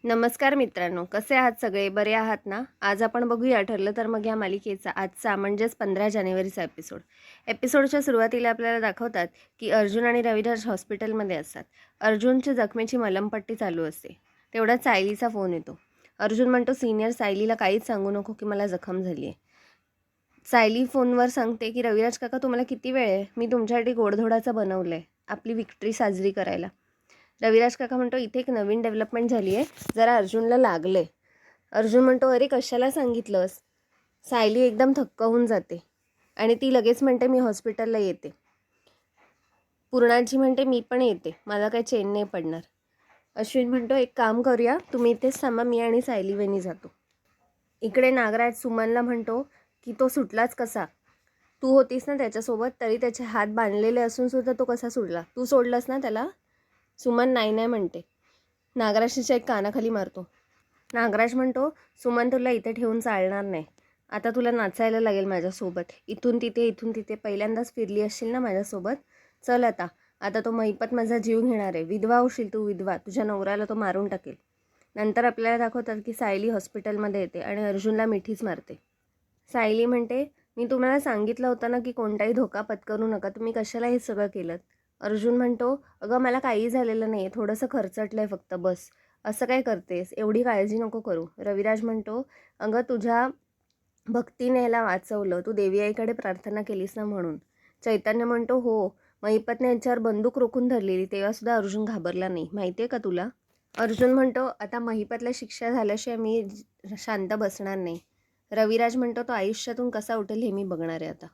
नमस्कार मित्रांनो, कसे आहात सगळे? बरे आहात ना? आज आपण बघूया ठरलं तर मग या मालिकेचा आजचा म्हणजेच 15 जानेवारीचा एपिसोड. एपिसोडच्या सुरुवातीला आपल्याला दाखवतात की अर्जुन आणि रविराज हॉस्पिटलमध्ये असतात. अर्जुनची जखमेची मलमपट्टी चालू असते. तेवढ्यात सायलीचा फोन येतो. अर्जुन म्हणतो, "सीनियर, सायलीला काहीच सांगू नको की मला जखम झाली आहे." सायली फोनवर सांगते की "रविराज काका, तुम्हाला किती वेळ आहे? मी तुमच्यासाठी गोडधोडाचं बनवलं आहे, आपली विक्ट्री साजरी करायला." रविराज काका म्हणतो, "इथे एक नवीन डेव्हलपमेंट झाली आहे, जरा अर्जुनला लागले." अर्जुन म्हणतो, "अरे कशाला सांगितलंस?" सायली एकदम थक्क होऊन जाते आणि ती लगेच म्हणते, "मी हॉस्पिटलला येते." पूर्णाजी म्हणते, "मी पण येते, मला काही चेन नाही पडणार." अश्विन म्हणतो, "एक काम करूया, तुम्ही इथेच थांबा, मी आणि सायली वहिनी जातो." इकडे नागराज सुमनला म्हणतो की "तो सुटलाच कसा? तू होतीस ना त्याच्यासोबत, तरी त्याचे हात बांधलेले असून सुद्धा तो कसा सुटला? तू सोडलंस ना त्याला?" सुमन नाही नाही म्हणते. नागराजच्या एक कानाखाली मारतो. नागराज म्हणतो, "सुमन, तुला इथे ठेवून चालणार नाही. आता तुला नाचायला लागेल माझ्यासोबत. इथून तिथे इथून तिथे पहिल्यांदाच फिरली असशील ना माझ्यासोबत. चल आता. आता तो महिपत माझा जीव घेणार आहे. विधवा होशील तू, विधवा. तुझ्या नवऱ्याला तो मारून टाकेल." नंतर आपल्याला दाखवतात की सायली हॉस्पिटलमध्ये येते आणि अर्जुनला मिठीच मारते. सायली म्हणते, "मी तुम्हाला सांगितलं होतं ना की कोणताही धोका पत्करू नका. तुम्ही कशाला हे सगळं केलं?" अर्जुन म्हणतो, "अगं मला काही झालेलं नाही आहे, थोडंसं खरचटलं आहे फक्त, बस. असं काय करतेस? एवढी काळजी नको करू." रविराज म्हणतो, "अगं तुझ्या भक्तीने याला वाचवलं, तू देवी आईकडे प्रार्थना केलीस ना म्हणून." चैतन्य म्हणतो, "हो, महिपतने यांच्यावर बंदूक रोखून धरलेली, तेव्हासुद्धा अर्जुन घाबरला नाही, माहिती आहे का तुला?" अर्जुन म्हणतो, "आता महिपतला शिक्षा झाल्याशिवाय मी शांत बसणार नाही." रविराज म्हणतो, "तो आयुष्यातून कसा उठेल हे मी बघणार आहे आता."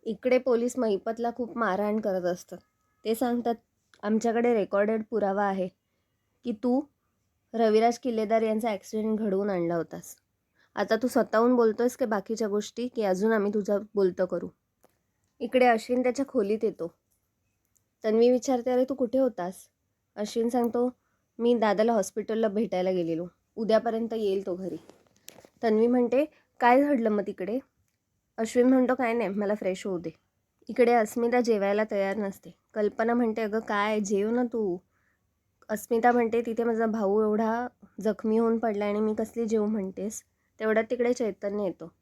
इकडे पोलीस महिपतला खूप मारहाण करत असतात. ते सांगतात, "आमच्याकडे रेकॉर्डेड पुरावा आहे की तू रविराज किल्लेदार यांचा ॲक्सिडेंट घडवून आणला होतास. आता तू स्वतःहून बोलतोयस की बाकीच्या गोष्टी, की अजून आम्ही तुझं बोलतं करू?" इकडे अश्विन त्याच्या खोलीत येतो. तन्वी विचारते, "अरे तू कुठे होतास?" अश्विन सांगतो, "मी दादाला हॉस्पिटलला भेटायला गेलेलो. उद्यापर्यंत येईल तो घरी." तन्वी म्हणते, "काय घडलं मग तिकडे?" अश्विन म्हणतो, "काय नाही, मला फ्रेश होऊ दे." इकडे अस्मिता जेवायला तयार नसते. कल्पना म्हणते, "अगं काय, जेव ना तू." अस्मिता म्हणते, "तिथे माझा भाऊ एवढा जखमी होऊन पडला आणि मी कसली जेव म्हणतेस?" तेवढ्यात तिकडे चैतन्य येतो.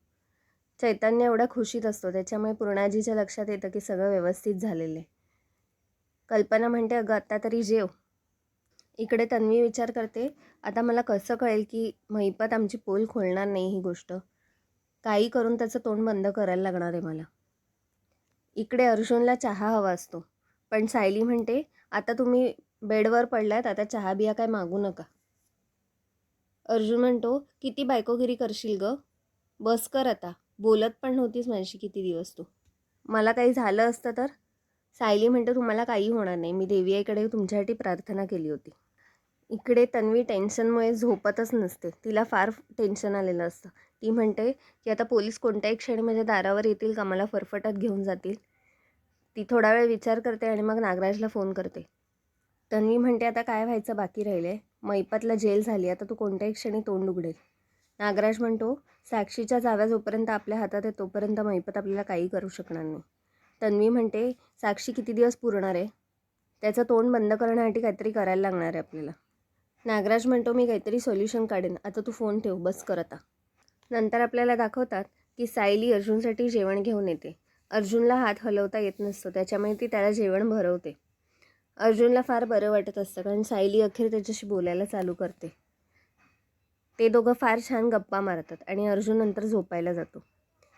चैतन्य एवढा खुशीत असतो, त्याच्यामुळे पूर्णाजीच्या लक्षात येतं की सगळं व्यवस्थित झालेलं आहे. कल्पना म्हणते, "अगं आत्ता तरी जेव." इकडे तन्वी विचार करते, आता मला कसं कळेल की महिपत आमची पोल खोलणार नाही ही गोष्ट. काही करून त्याचं तोंड बंद करायला लागणार आहे मला. इकडे अर्जुनला चहा हवा असतो, पण सायली म्हणते, "आता तुम्ही बेडवर पडलात, आता चहा बिया काय मागू नका." अर्जुन म्हणतो, "किती बायकोगिरी करशील गं? बस कर आता. बोलत पण नव्हतीस माझ्याशी किती दिवस तू. मला काही झालं असतं तर?" सायली म्हणते, "तुम्हाला काही होणार नाही. मी देवी आईकडे तुमच्यासाठी प्रार्थना केली होती." इकडे तन्वी टेन्शनमुळे झोपतच नसते. तिला फार टेन्शन आलेलं असतं. ती म्हणते की आता पोलीस कोणत्याही क्षणी माझ्या दारावर येतील का, मला फरफटत घेऊन जातील. ती थोडा वेळ विचार करते आणि मग नागराजला फोन करते. तन्वी म्हणते, "आता काय व्हायचं बाकी राहिले? महिपतला जेल झाली, आता तू कोणत्याही क्षणी तोंड उघडेल." नागराज म्हणतो, "साक्षीच्या जाव्या जोपर्यंत आपल्या हातात आहे तोपर्यंत महिपत आपल्याला काही करू शकणार नाही." तन्वी म्हणते, "साक्षी किती दिवस पुरणार आहे? त्याचं तोंड बंद करण्यासाठी काहीतरी करायला लागणार आहे आपल्याला." नागराज म्हणतो, "मी काहीतरी सोल्युशन काढेन, आता तू फोन ठेव, बस कर आता." नंतर आपल्याला दाखवतात की सायली अर्जुनसाठी जेवण घेऊन येते. अर्जुनला हात हलवता येत नसतो, त्याच्यामुळे ती त्याला जेवण भरवते. अर्जुनला फार बरं वाटत असतं, कारण सायली अखेर त्याच्याशी बोलायला चालू करते. ते दोघं फार छान गप्पा मारतात आणि अर्जुन नंतर झोपायला जातो.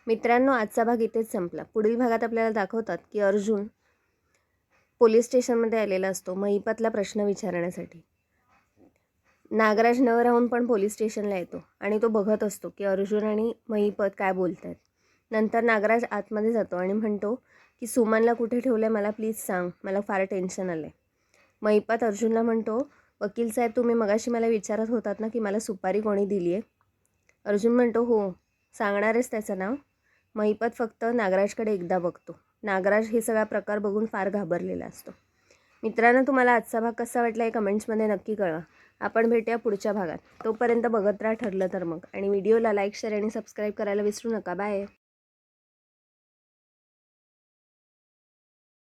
मित्रांनो, आजचा भाग इथेच संपला. पुढील भागात आपल्याला दाखवतात की अर्जुन पोलीस स्टेशनमध्ये आलेला असतो महिपतला प्रश्न विचारण्यासाठी. नागराज न राहून पण पोलीस स्टेशनला येतो आणि तो बघत असतो की अर्जुन आणि महिपत काय बोलत आहेत. नंतर नागराज आतमध्ये जातो आणि म्हणतो की "सुमनला कुठे ठेवलं आहे मला प्लीज सांग, मला फार टेन्शन आलं आहे." महिपत अर्जुनला म्हणतो, "वकील साहेब, तुम्ही मगाशी मला विचारत होतात ना की मला सुपारी कोणी दिली आहे?" अर्जुन म्हणतो, "हो, सांगणार आहेस त्याचं नाव?" महिपत फक्त नागराजकडे एकदा बघतो. नागराज हे सगळा प्रकार बघून फार घाबरलेला असतो. मित्रांनो, तुम्हाला आजचा भाग कसा वाटला हे कमेंट्समध्ये नक्की कळवा. आपण भेटूया पुढच्या भागात. तोपर्यंत बघत राहा ठरलं तर मग, आणि व्हिडिओला लाईक, शेअर आणि सबस्क्राईब करायला विसरू नका. बाय.